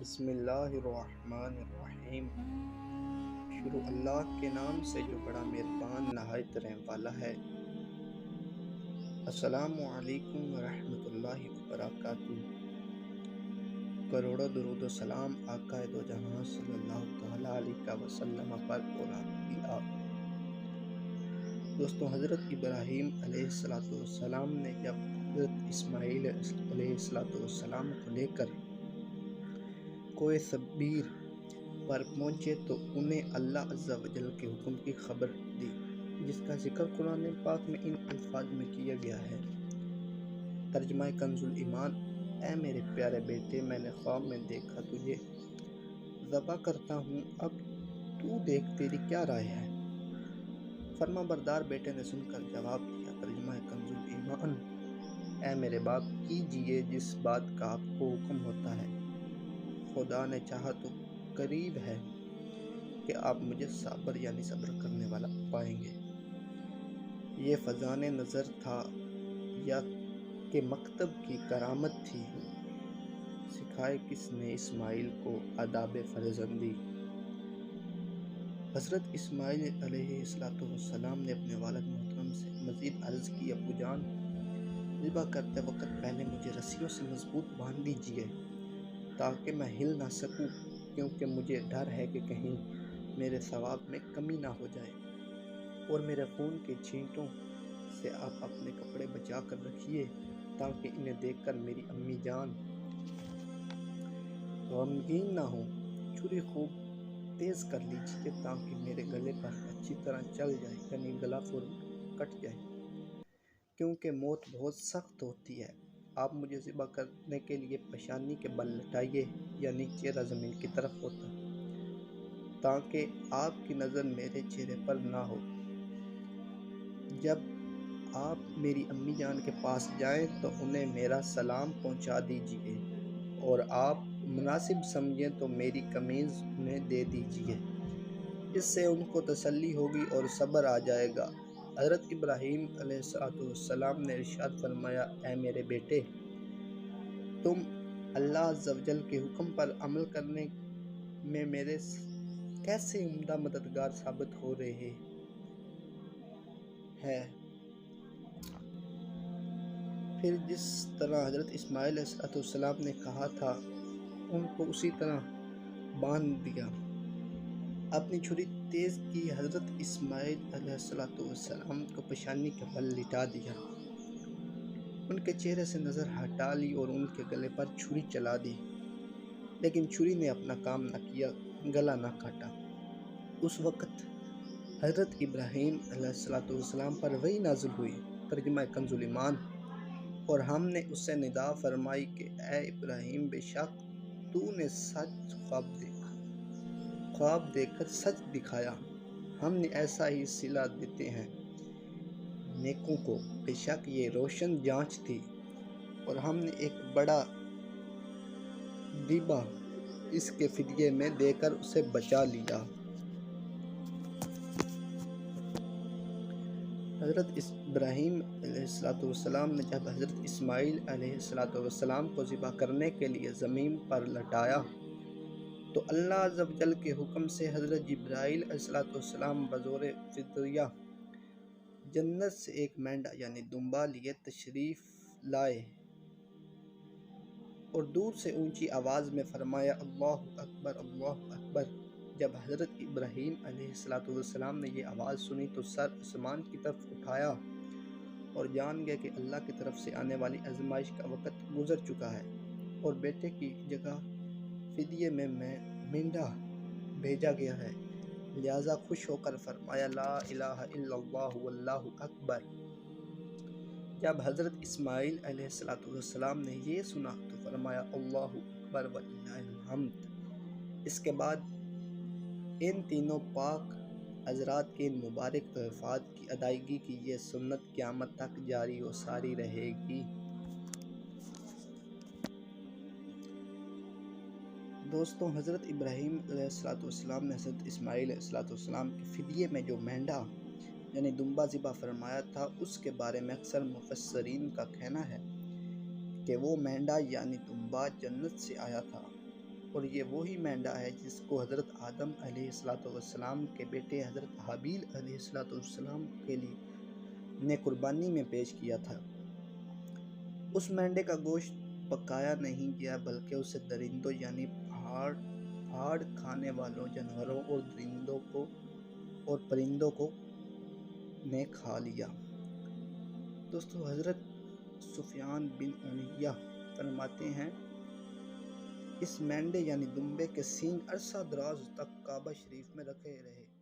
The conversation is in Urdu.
بسم اللہ الرحمن الرحیم۔ شروع اللہ کے نام سے جو بڑا مہربان نہایت رحم والا ہے۔ السلام علیکم ورحمۃ اللہ وبرکاتہ۔ کروڑوں درود و سلام آقا دو جہاں صلی اللہ تعالیٰ علیہ وسلم پر اور آپ کی آپ۔ دوستوں، حضرت ابراہیم علیہ السلام نے جب حضرت اسماعیل علیہ السلام کو لے کر کوہ صبیر پر پہنچے تو انہیں اللہ عز و جل کے حکم کی خبر دی، جس کا ذکر قرآن پاک میں ان الفاظ میں کیا گیا ہے۔ ترجمہ کنز ایمان: اے میرے پیارے بیٹے، میں نے خواب میں دیکھا تجھے ذبح کرتا ہوں، اب تو دیکھ تیری کیا رائے ہے؟ فرما بردار بیٹے نے سن کر جواب دیا۔ ترجمہ کنز ایمان: اے میرے باپ، کیجئے جس بات کا آپ کو حکم ہوتا ہے، خدا نے چاہا تو قریب ہے کہ آپ مجھے صابر یعنی صبر کرنے والا پائیں گے۔ یہ فیضان نظر تھا یا کہ مکتب کی کرامت تھی؟ سکھائے کس نے اسماعیل کو آداب فرزندی؟ حضرت اسماعیل علیہ السلام نے اپنے والد محترم سے مزید عرض کی، ابو جان، ذبح کرتے وقت پہلے مجھے رسیوں سے مضبوط باندھ دیجئے تاکہ میں ہل نہ سکوں، کیونکہ مجھے ڈر ہے کہ کہیں میرے ثواب میں کمی نہ ہو جائے، اور میرے خون کے چھینٹوں سے آپ اپنے کپڑے بچا کر رکھیے تاکہ انہیں دیکھ کر میری امی جان غمگین نہ ہوں۔ چھری خوب تیز کر لیجئے تاکہ میرے گلے پر اچھی طرح چل جائے، یعنی گلا فوراً کٹ جائے، کیونکہ موت بہت سخت ہوتی ہے۔ آپ مجھے ذبح کرنے کے لیے پیشانی کے بل لٹائیے، یعنی چہرہ زمین کی طرف ہوتا، تاکہ آپ کی نظر میرے چہرے پر نہ ہو۔ جب آپ میری امی جان کے پاس جائیں تو انہیں میرا سلام پہنچا دیجئے، اور آپ مناسب سمجھیں تو میری قمیض انہیں دے دیجئے، اس سے ان کو تسلی ہوگی اور صبر آ جائے گا۔ حضرت ابراہیم علیہ السلام نے ارشاد فرمایا، اے میرے بیٹے، تم اللہ عز و جل کے حکم پر عمل کرنے میں میرے کیسے عمدہ مددگار ثابت ہو رہے ہیں۔ پھر جس طرح حضرت اسماعیل علیہ السلام نے کہا تھا ان کو اسی طرح باندھ دیا۔ اپنی چھری تیز کی، حضرت اسماعیل علیہ السلام کو پیشانی کے بل لٹا دیا، ان کے چہرے سے نظر ہٹا لی اور ان کے گلے پر چھری چلا دی، لیکن چھری نے اپنا کام نہ کیا، گلا نہ کاٹا۔ اس وقت حضرت ابراہیم علیہ السلام پر وحی نازل ہوئی۔ ترجمہ کنز ایمان: اور ہم نے اس سے ندا فرمائی کہ اے ابراہیم، بے شک تو نے سچ خواب دیکھ کر سچ دکھایا، ہم نے ایسا ہی صلہ دیتے ہیں نیکوں کو، بے شک یہ روشن جانچ تھی، اور ہم نے ایک بڑا دیبا اس کے فدیے میں دے کر اسے بچا لیا۔ حضرت ابراہیم علیہ السلام نے جب حضرت اسماعیل علیہ السلام کو ذبح کرنے کے لیے زمین پر لٹایا تو اللہ عز و جل کے حکم سے حضرت جبرائیل علیہ السلام بظور فدیہ جنت سے ایک مینڈھا یعنی دمبا لیے تشریف لائے، اور دور سے اونچی آواز میں فرمایا، اللہ اکبر، اللہ اکبر۔ جب حضرت ابراہیم علیہ السلام نے یہ آواز سنی تو سر آسمان کی طرف اٹھایا اور جان گئے کہ اللہ کی طرف سے آنے والی آزمائش کا وقت گزر چکا ہے، اور بیٹے کی جگہ فدیے میں مینڈھا بھیجا گیا ہے، لہٰذا خوش ہو کر فرمایا، لا الہ الا اللہ واللہ اکبر۔ جب حضرت اسماعیل علیہ السلام نے یہ سنا تو فرمایا، اللہ اکبر وللہ الحمد۔ اس کے بعد ان تینوں پاک حضرات کے ان مبارک تحفات کی ادائیگی کی یہ سنت قیامت تک جاری و ساری رہے گی۔ دوستوں، حضرت ابراہیم علیہ السلام نے حضرت اسماعیل علیہ السلام کے فدیے میں جو مینڈھا یعنی دمبا ذبح فرمایا تھا، اس کے بارے میں اکثر مفسرین کا کہنا ہے کہ وہ مینڈھا یعنی دمبا جنت سے آیا تھا، اور یہ وہی مینڈا ہے جس کو حضرت آدم علیہ السلام کے بیٹے حضرت حابیل علیہ السلام کے لیے نے قربانی میں پیش کیا تھا۔ اس مینڈے کا گوشت پکایا نہیں گیا بلکہ اسے درندوں یعنی پھاڑ کھانے والوں جانوروں اور پرندوں نے کھا لیا۔ دوستو، حضرت سفیان بن امیہ فرماتے ہیں اس مینڈے یعنی دمبے کے سینگ عرصہ دراز تک کعبہ شریف میں رکھے رہے۔